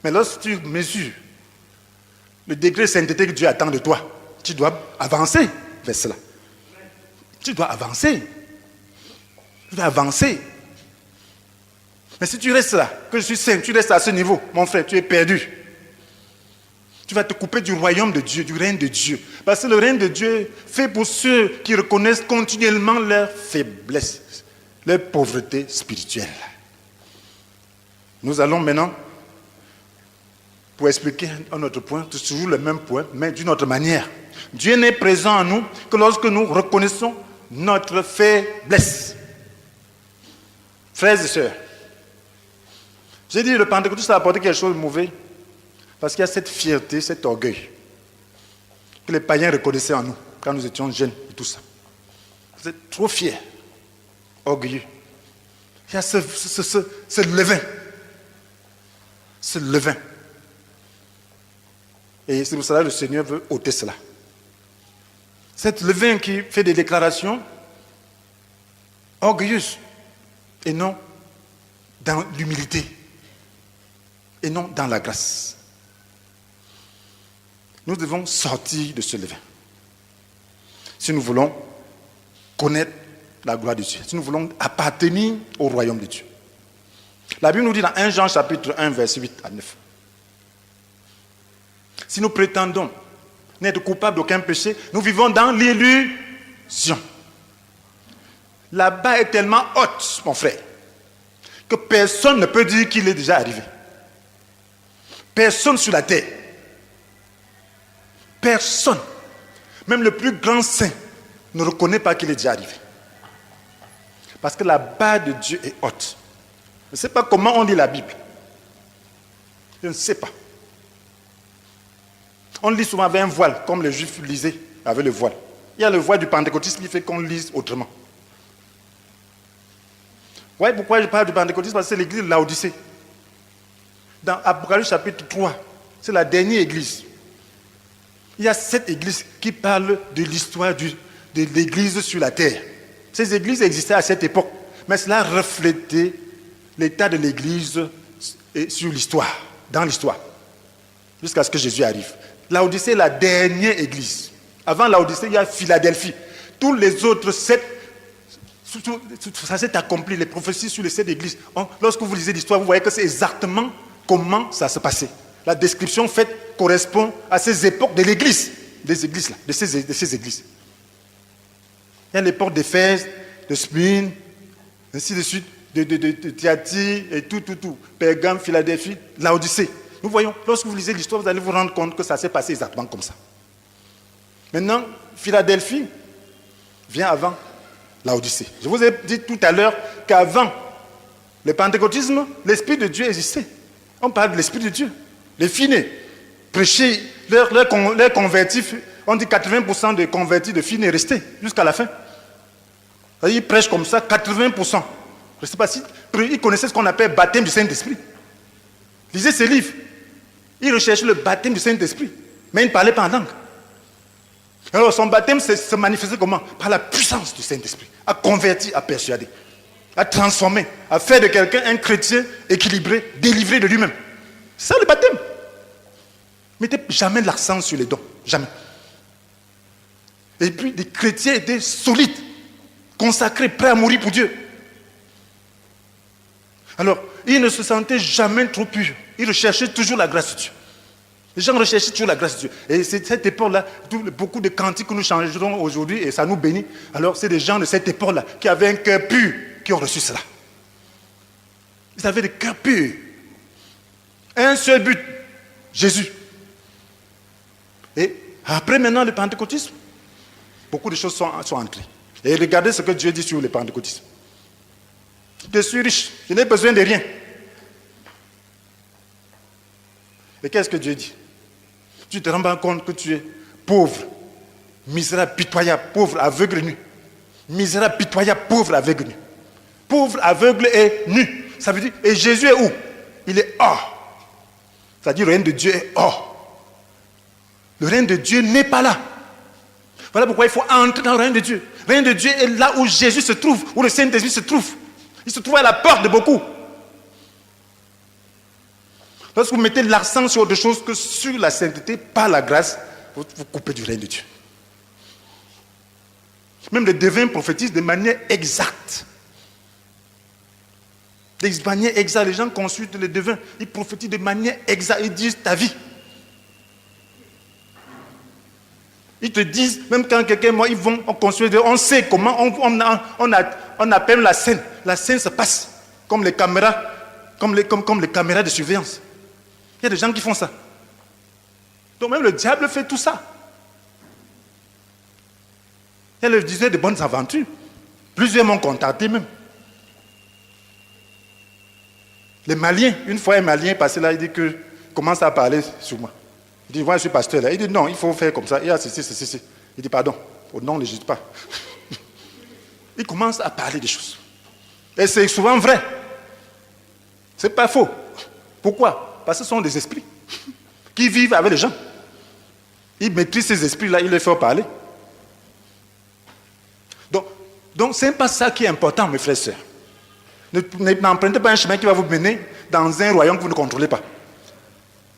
Mais lorsque tu mesures le degré de sainteté que Dieu attend de toi. Tu dois avancer vers cela. Tu dois avancer. Tu dois avancer. Mais si tu restes là, que je suis saint, tu restes à ce niveau, mon frère, tu es perdu. Tu vas te couper du royaume de Dieu, du règne de Dieu. Parce que le règne de Dieu est fait pour ceux qui reconnaissent continuellement leur faiblesse, leur pauvreté spirituelle. Nous allons maintenant, pour expliquer un autre point, c'est toujours le même point, mais d'une autre manière. Dieu n'est présent en nous que lorsque nous reconnaissons notre faiblesse. Frères et sœurs, j'ai dit le pentecôtiste a apporté quelque chose de mauvais parce qu'il y a cette fierté, cet orgueil que les païens reconnaissaient en nous quand nous étions jeunes et tout ça. Vous êtes trop fiers, orgueilleux. Il y a ce levain. Ce levain. Et c'est pour cela que le Seigneur veut ôter cela. Cette levain qui fait des déclarations orgueilleuses et non dans l'humilité et non dans la grâce. Nous devons sortir de ce levain. Si nous voulons connaître la gloire de Dieu, si nous voulons appartenir au royaume de Dieu. La Bible nous dit dans 1 Jean chapitre 1, verset 8 à 9. Si nous prétendons n'être coupables d'aucun péché, nous vivons dans l'illusion. La barre est tellement haute, mon frère, que personne ne peut dire qu'il est déjà arrivé. Personne sur la terre. Personne, même le plus grand saint, ne reconnaît pas qu'il est déjà arrivé. Parce que la barre de Dieu est haute. Je ne sais pas comment on lit la Bible. Je ne sais pas. On lit souvent avec un voile, comme les Juifs lisaient avec le voile. Il y a le voile du pentecôtisme qui fait qu'on lise autrement. Vous voyez pourquoi je parle du pentecôtisme? Parce que c'est l'église de Laodicée. Dans Apocalypse chapitre 3, c'est la dernière église. Il y a cette église qui parle de l'histoire de l'église sur la terre. Ces églises existaient à cette époque, mais cela reflétait l'état de l'église sur l'histoire, dans l'histoire, jusqu'à ce que Jésus arrive. Laodicée est la dernière église. Avant Laodicée, il y a Philadelphie. Tous les autres sept, ça s'est accompli, les prophéties sur les sept églises. Lorsque vous lisez l'histoire, vous voyez que c'est exactement comment ça se passait. La description faite correspond à ces époques de l'église, des églises là, de ces églises. Il y a l'époque d'Éphèse, de Smyrne, ainsi de suite, de Thyatire et tout. Pergame, Philadelphie, Laodicée. Nous voyons, lorsque vous lisez l'histoire, vous allez vous rendre compte que ça s'est passé exactement comme ça. Maintenant, Philadelphie vient avant Laodicée. Je vous ai dit tout à l'heure qu'avant le pentecôtisme, l'Esprit de Dieu existait. On parle de l'Esprit de Dieu. Les finés prêchaient, leurs convertis, on dit 80% des convertis de finés restaient jusqu'à la fin. Ils prêchent comme ça, 80%. Je ne sais pas si ils connaissaient ce qu'on appelle baptême du Saint-Esprit. Lisez ces livres. Ils recherchaient le baptême du Saint-Esprit, mais ils ne parlaient pas en langue. Alors son baptême se manifestait comment? Par la puissance du Saint-Esprit, à convertir, à persuader, à transformer, à faire de quelqu'un un chrétien équilibré, délivré de lui-même. C'est ça le baptême. Mettez jamais l'accent sur les dons, jamais. Et puis les chrétiens étaient solides, consacrés, prêts à mourir pour Dieu. Alors, ils ne se sentaient jamais trop purs. Ils recherchaient toujours la grâce de Dieu. Les gens recherchaient toujours la grâce de Dieu. Et c'est cette époque-là, beaucoup de cantiques que nous changerons aujourd'hui, et ça nous bénit. Alors, c'est des gens de cette époque-là qui avaient un cœur pur, qui ont reçu cela. Ils avaient des cœurs purs. Un seul but, Jésus. Et après maintenant le pentecôtisme, beaucoup de choses sont entrées. Et regardez ce que Dieu dit sur le pentecôtisme. Je suis riche, je n'ai besoin de rien. Et qu'est-ce que Dieu dit? Tu te rends pas compte que tu es pauvre, misérable, pitoyable, pauvre, aveugle, nu. Misérable, pitoyable, pauvre, aveugle, nu. Pauvre, aveugle et nu. Ça veut dire, et Jésus est où? Il est hors. C'est-à-dire le règne de Dieu est hors. Le règne de Dieu n'est pas là. Voilà pourquoi il faut entrer dans le règne de Dieu. Le règne de Dieu est là où Jésus se trouve, où le Saint-Esprit se trouve. Il se trouve à la porte de beaucoup. Lorsque vous mettez l'accent sur autre chose que sur la sainteté, par la grâce, vous coupez du règne de Dieu. Même les devins prophétisent de manière exacte. De manière exacte, les gens consultent les devins, ils prophétisent de manière exacte, ils disent ta vie. Ils te disent, même quand quelqu'un moi, ils vont consulter, on sait comment, on appelle la scène. La scène se passe comme les caméras, comme les caméras de surveillance. Il y a des gens qui font ça. Donc même le diable fait tout ça. Elle leur disait de bonnes aventures. Plusieurs m'ont contacté même. Les Maliens, une fois un Malien est passé là, il dit que commence à parler sur moi. Il dit, moi je suis pasteur là. Il dit, non, il faut faire comme ça. Il y a ceci. Il dit, pardon, au nom ne Jésus pas. Il commence à parler des choses. Et c'est souvent vrai. C'est pas faux. Pourquoi? Parce que ce sont des esprits qui vivent avec les gens. Ils maîtrisent ces esprits-là, ils les font parler. Donc ce n'est pas ça qui est important, mes frères et sœurs. N'empruntez pas un chemin qui va vous mener dans un royaume que vous ne contrôlez pas.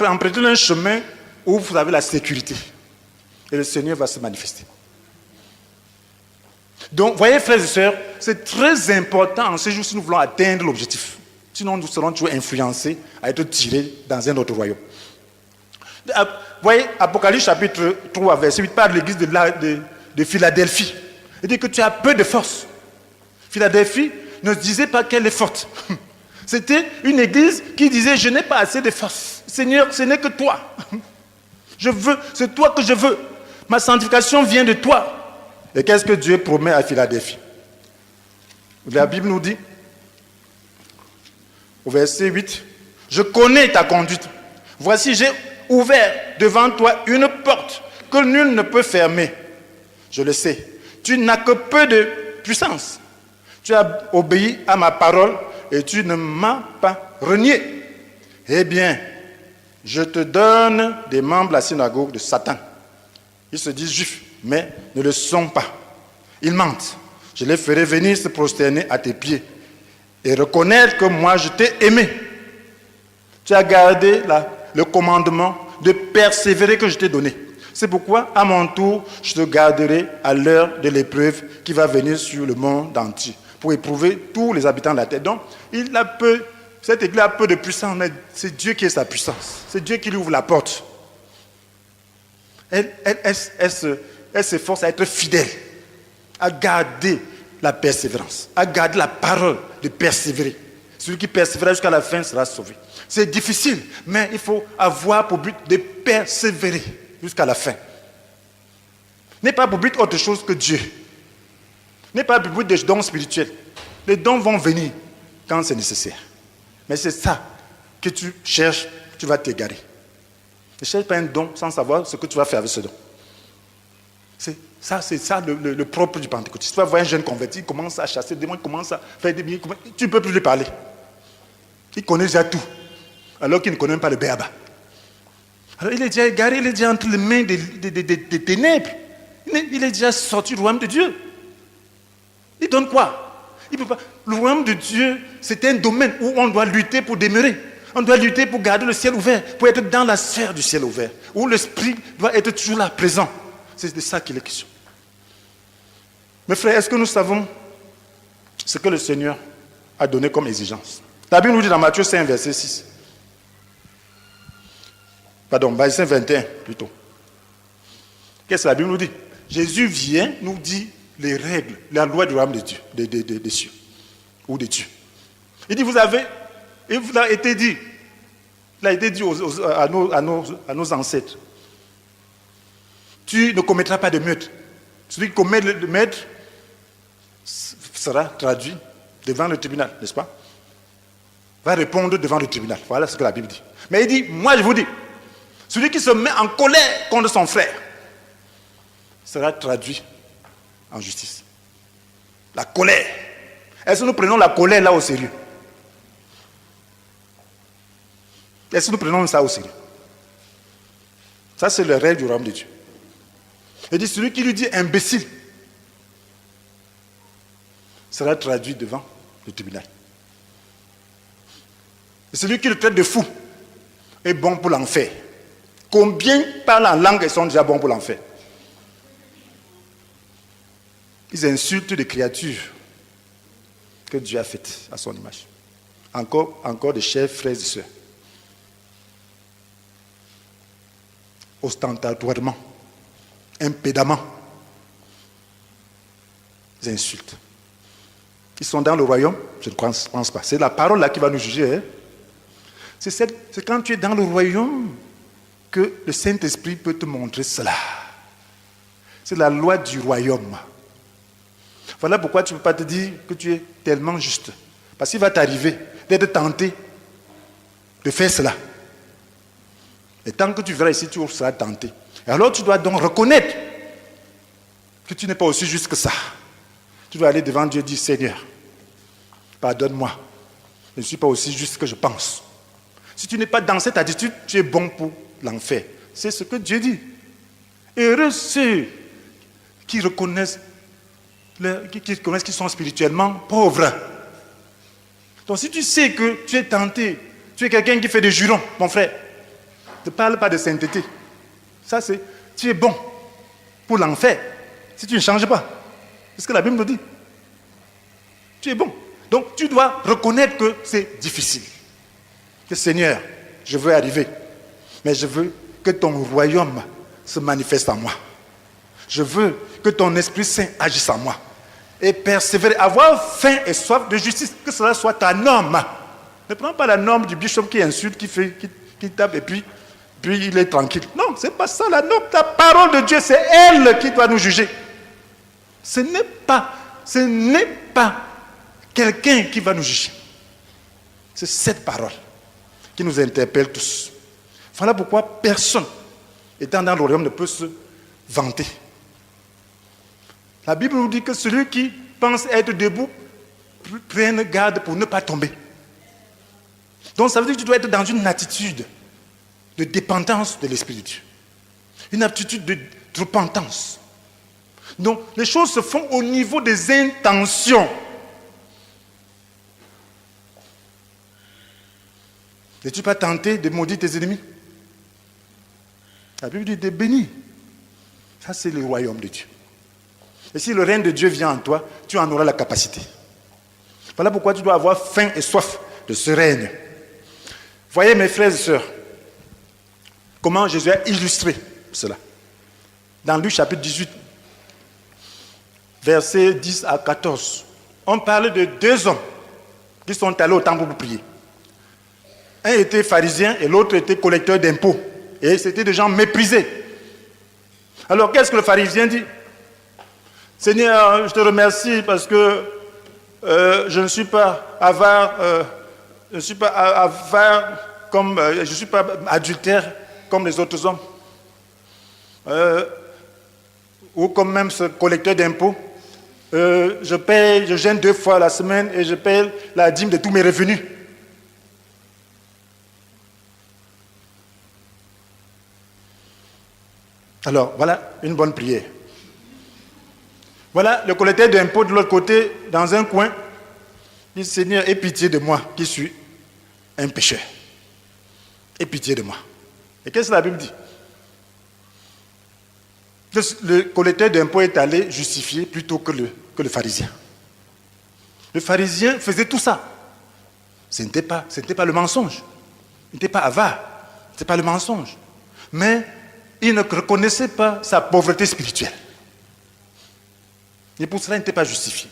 Empruntez un chemin où vous avez la sécurité. Et le Seigneur va se manifester. Donc, voyez, frères et sœurs, c'est très important en ce jour si nous voulons atteindre l'objectif. Sinon, nous serons toujours influencés à être tirés dans un autre royaume. Voyez, Apocalypse chapitre 3, verset 8, parle de l'église de Philadelphie. Il dit que tu as peu de force. Philadelphie ne disait pas qu'elle est forte. C'était une église qui disait, je n'ai pas assez de force. Seigneur, ce n'est que toi. C'est toi que je veux. Ma sanctification vient de toi. Et qu'est-ce que Dieu promet à Philadelphie? La Bible nous dit, au verset 8, je connais ta conduite. Voici, j'ai ouvert devant toi une porte que nul ne peut fermer. Je le sais. Tu n'as que peu de puissance. Tu as obéi à ma parole et tu ne m'as pas renié. Eh bien, je te donne des membres de la synagogue de Satan. Ils se disent juifs, mais ne le sont pas. Ils mentent. Je les ferai venir se prosterner à tes pieds et reconnaître que moi je t'ai aimé. Tu as gardé le commandement de persévérer que je t'ai donné. C'est pourquoi, à mon tour, je te garderai à l'heure de l'épreuve qui va venir sur le monde entier, pour éprouver tous les habitants de la terre. Donc, cette église a peu de puissance, mais c'est Dieu qui est sa puissance. C'est Dieu qui lui ouvre la porte. Elle s'efforce à être fidèle, à garder la persévérance, à garder la parole de persévérer. Celui qui persévérera jusqu'à la fin sera sauvé. C'est difficile, mais il faut avoir pour but de persévérer jusqu'à la fin. N'est pas pour but autre chose que Dieu. N'est pas pour but des dons spirituels. Les dons vont venir quand c'est nécessaire. Mais c'est ça que tu cherches, tu vas t'égarer. Ne cherche pas un don sans savoir ce que tu vas faire avec ce don. C'est ça le propre du pentecôtiste. Tu vas voir un jeune converti, il commence à chasser des démons, il commence à faire des biens, tu ne peux plus lui parler. Il connaît déjà tout, alors qu'il ne connaît même pas le béaba. Alors il est déjà égaré, il est déjà entre les mains des ténèbres. Il est déjà sorti du royaume de Dieu. Il donne quoi? Il peut pas. Le royaume de Dieu, c'est un domaine où on doit lutter pour demeurer. On doit lutter pour garder le ciel ouvert, pour être dans la sphère du ciel ouvert, où l'esprit doit être toujours là, présent. C'est de ça qu'il est question. Mes frères, est-ce que nous savons ce que le Seigneur a donné comme exigence? La Bible nous dit dans Matthieu 5, verset 6. Pardon, verset 21 plutôt. Qu'est-ce que la Bible nous dit? Jésus vient nous dire les règles, la loi du royaume de Dieu, des cieux, ou de Dieu. Il dit, il vous a été dit à nos ancêtres, tu ne commettras pas de meurtre. Celui qui commet le meurtre sera traduit devant le tribunal, n'est-ce pas? Va répondre devant le tribunal. Voilà ce que la Bible dit. Mais il dit, moi je vous dis, celui qui se met en colère contre son frère sera traduit en justice. La colère. Est-ce que nous prenons la colère là au sérieux? Est-ce que nous prenons ça au sérieux? Ça, c'est le règle du royaume de Dieu. Il dit, celui qui lui dit imbécile sera traduit devant le tribunal. Et celui qui le traite de fou, est bon pour l'enfer? Combien parlent en langue et sont déjà bons pour l'enfer? Ils insultent des créatures que Dieu a faites à son image. Encore des chers frères et sœurs. Ostentatoirement, impédamment, ils insultent. Ils sont dans le royaume? Je ne pense pas. C'est la parole là qui va nous juger. Hein? C'est quand tu es dans le royaume que le Saint-Esprit peut te montrer cela. C'est la loi du royaume. Voilà pourquoi tu ne peux pas te dire que tu es tellement juste. Parce qu'il va t'arriver d'être tenté de faire cela. Et tant que tu verras ici, tu seras tenté. Et alors tu dois donc reconnaître que tu n'es pas aussi juste que ça. Tu dois aller devant Dieu et dire, Seigneur, pardonne-moi. Je ne suis pas aussi juste que je pense. Si tu n'es pas dans cette attitude, tu es bon pour l'enfer. C'est ce que Dieu dit. Heureux ceux qui reconnaissent qu'ils sont spirituellement pauvres. Donc si tu sais que tu es tenté, tu es quelqu'un qui fait des jurons, mon frère, ne parle pas de sainteté. Ça c'est, tu es bon pour l'enfer. Si tu ne changes pas. C'est ce que la Bible nous dit. Tu es bon. Donc tu dois reconnaître que c'est difficile. Que Seigneur, je veux arriver. Mais je veux que ton royaume se manifeste en moi. Je veux que ton Esprit Saint agisse en moi. Et persévérer, avoir faim et soif de justice, que cela soit ta norme. Ne prends pas la norme du bishop qui insulte, qui tape et puis il est tranquille. Non, ce n'est pas ça la norme. La parole de Dieu, c'est elle qui doit nous juger. Ce n'est pas quelqu'un qui va nous juger. C'est cette parole qui nous interpelle tous. Voilà pourquoi personne, étant dans le royaume, ne peut se vanter. La Bible nous dit que celui qui pense être debout prenne garde pour ne pas tomber. Donc ça veut dire que tu dois être dans une attitude de dépendance de l'Esprit de Dieu. Une attitude de repentance. Donc les choses se font au niveau des intentions. N'es-tu pas tenté de maudire tes ennemis? La Bible dit de bénir. Ça c'est le royaume de Dieu. Et si le règne de Dieu vient en toi, tu en auras la capacité. Voilà pourquoi tu dois avoir faim et soif de ce règne. Voyez mes frères et sœurs, comment Jésus a illustré cela. Dans Luc chapitre 18, versets 10 à 14, on parle de deux hommes qui sont allés au temple pour prier. Un était pharisien et l'autre était collecteur d'impôts. Et c'était des gens méprisés. Alors qu'est-ce que le pharisien dit? Seigneur, je te remercie parce que je ne suis pas avare, je ne suis pas avare comme je ne suis pas adultère comme les autres hommes. Ou comme même ce collecteur d'impôts. Je gêne 2 fois la semaine et je paye la dîme de tous mes revenus. Alors, voilà une bonne prière. Voilà le collecteur d'impôts de l'autre côté, dans un coin, dit Seigneur, aie pitié de moi qui suis un pécheur. Aie pitié de moi. Et qu'est-ce que la Bible dit? Le collecteur d'impôts est allé justifier plutôt que le pharisien. Le pharisien faisait tout ça. Ce n'était pas le mensonge. Il n'était pas avare. Ce n'était pas le mensonge. Mais il ne reconnaissait pas sa pauvreté spirituelle. Et pour cela, il n'était pas justifié.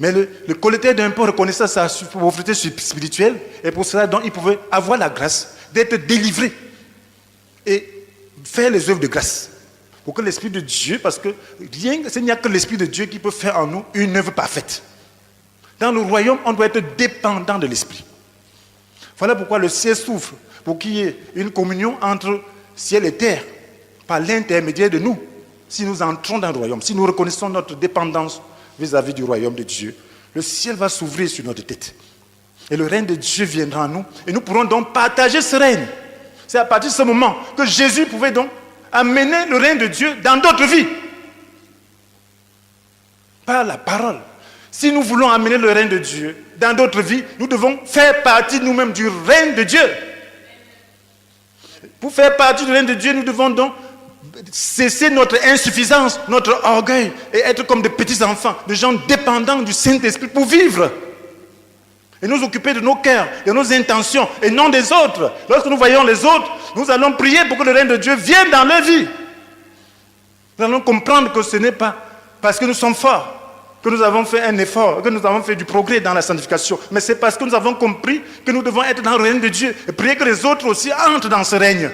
Mais le collecteur d'impôts reconnaissait sa pauvreté spirituelle et pour cela, donc, il pouvait avoir la grâce d'être délivré et faire les œuvres de grâce. Pour que l'Esprit de Dieu, parce que il n'y a que l'Esprit de Dieu qui peut faire en nous une œuvre parfaite. Dans le royaume, on doit être dépendant de l'Esprit. Voilà pourquoi le ciel s'ouvre, pour qu'il y ait une communion entre ciel et terre, par l'intermédiaire de nous. Si nous entrons dans le royaume, si nous reconnaissons notre dépendance vis-à-vis du royaume de Dieu, le ciel va s'ouvrir sur notre tête. Et le règne de Dieu viendra en nous. Et nous pourrons donc partager ce règne. C'est à partir de ce moment que Jésus pouvait donc amener le règne de Dieu dans d'autres vies. Par la parole. Si nous voulons amener le règne de Dieu dans d'autres vies, nous devons faire partie nous-mêmes du règne de Dieu. Pour faire partie du règne de Dieu, nous devons donc cesser notre insuffisance, notre orgueil et être comme des petits enfants, des gens dépendants du Saint-Esprit pour vivre. Et nous occuper de nos cœurs, de nos intentions et non des autres. Lorsque nous voyons les autres, nous allons prier pour que le règne de Dieu vienne dans leur vie. Nous allons comprendre que ce n'est pas parce que nous sommes forts que nous avons fait un effort, que nous avons fait du progrès dans la sanctification. Mais c'est parce que nous avons compris que nous devons être dans le règne de Dieu et prier que les autres aussi entrent dans ce règne.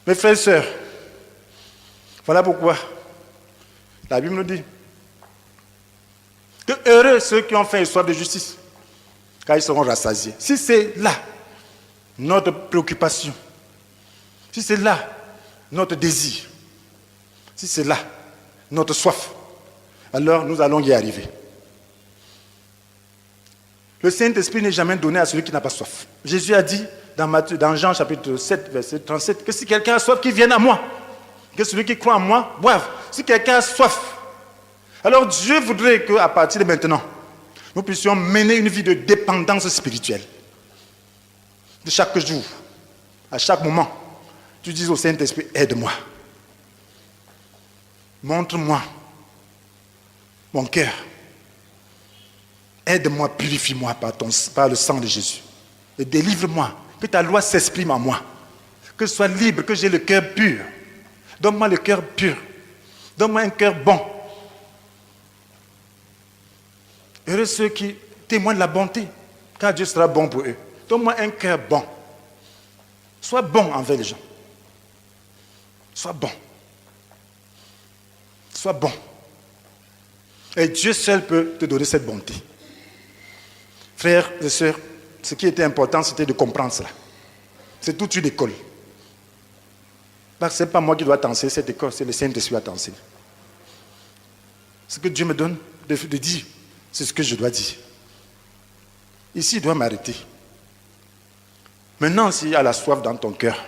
Mes frères et sœurs, voilà pourquoi la Bible nous dit que heureux ceux qui ont faim et soif de justice, car ils seront rassasiés. Si c'est là notre préoccupation, si c'est là notre désir, si c'est là notre soif, alors nous allons y arriver. Le Saint-Esprit n'est jamais donné à celui qui n'a pas soif. Jésus a dit dans Jean chapitre 7, verset 37, que si quelqu'un a soif, qu'il vienne à moi. Que celui qui croit en moi boive. Si quelqu'un a soif, alors Dieu voudrait qu'à partir de maintenant, nous puissions mener une vie de dépendance spirituelle. De chaque jour, à chaque moment, tu dis au Saint-Esprit, aide-moi. Montre-moi mon cœur. Aide-moi, purifie-moi par le sang de Jésus. Et délivre-moi. Que ta loi s'exprime en moi. Que je sois libre, que j'ai le cœur pur. Donne-moi le cœur pur. Donne-moi un cœur bon. Heureux ceux qui témoignent la bonté, car Dieu sera bon pour eux. Donne-moi un cœur bon. Sois bon envers les gens. Sois bon. Sois bon. Et Dieu seul peut te donner cette bonté. Frères et sœurs, ce qui était important, c'était de comprendre cela. C'est toute une école. Parce que ce n'est pas moi qui dois t'enseigner cette école, c'est le Saint-Esprit qui doit t'enseigner. Ce que Dieu me donne de dire, c'est ce que je dois dire. Ici, il doit m'arrêter. Maintenant, s'il y a la soif dans ton cœur,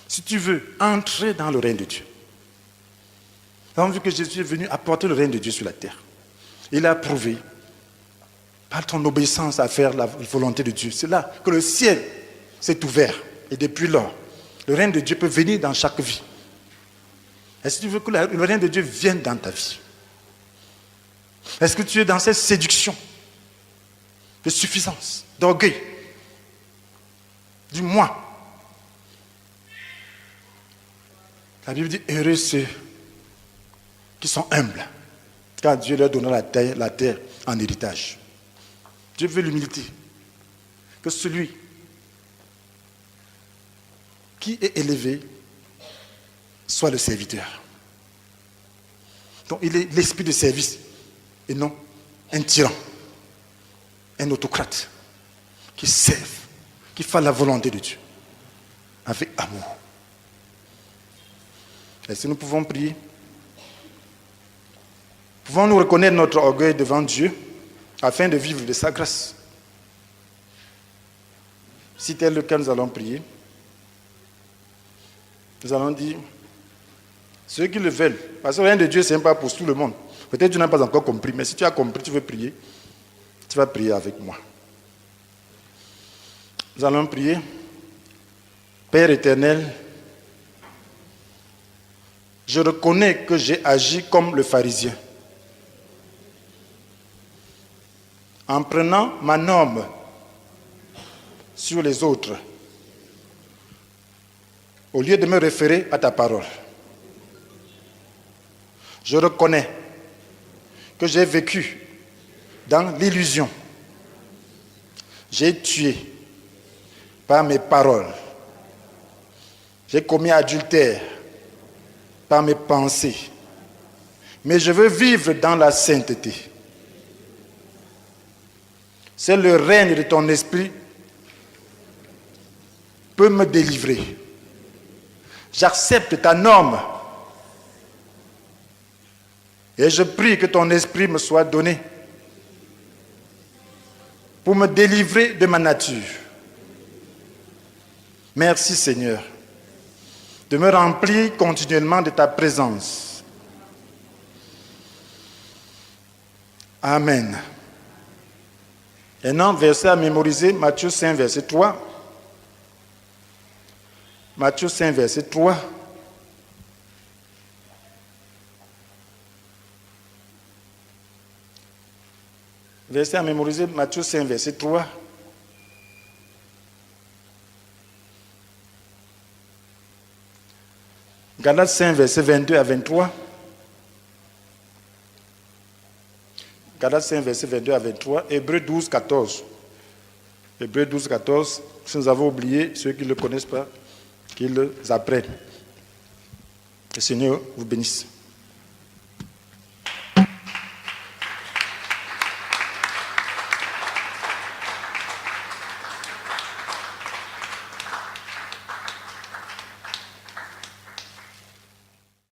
si tu veux entrer dans le règne de Dieu, nous avons vu que Jésus est venu apporter le règne de Dieu sur la terre. Il a prouvé, par ton obéissance à faire la volonté de Dieu, c'est là que le ciel s'est ouvert. Et depuis lors, le règne de Dieu peut venir dans chaque vie. Est-ce que tu veux que le règne de Dieu vienne dans ta vie? Est-ce que tu es dans cette séduction de suffisance, d'orgueil, du moi? La Bible dit, heureux ceux qui sont humbles, car Dieu leur donnera la terre en héritage. Dieu veut l'humilité. Que celui qui est élevé soit le serviteur. Donc il est l'esprit de service et non un tyran, un autocrate qui serve, qui fait la volonté de Dieu avec amour. Est-ce que nous pouvons prier? Pouvons-nous reconnaître notre orgueil devant Dieu afin de vivre de sa grâce? Si tel est le cas, nous allons prier. Nous allons dire, ceux qui le veulent, parce que le règne de Dieu, ce n'est pas pour tout le monde. Peut-être que tu n'as pas encore compris, mais si tu as compris, tu veux prier, tu vas prier avec moi. Nous allons prier. Père éternel, je reconnais que j'ai agi comme le pharisien. En prenant ma norme sur les autres, au lieu de me référer à ta parole. Je reconnais que j'ai vécu dans l'illusion. J'ai tué par mes paroles. J'ai commis adultère par mes pensées. Mais je veux vivre dans la sainteté. C'est le règne de ton esprit peut me délivrer. J'accepte ta norme. Et je prie que ton esprit me soit donné pour me délivrer de ma nature. Merci Seigneur de me remplir continuellement de ta présence. Amen. Un verset à mémoriser, Matthieu 5, verset 3. Matthieu 5, verset 3. Verset à mémoriser, Matthieu 5, verset 3. Galates 5, verset 22 à 23. Galates 5, verset 22 à 23. Hébreux 12, 14. Hébreux 12, 14. Si nous avons oublié, ceux qui ne le connaissent pas, qu'ils apprennent. Que le Seigneur vous bénisse.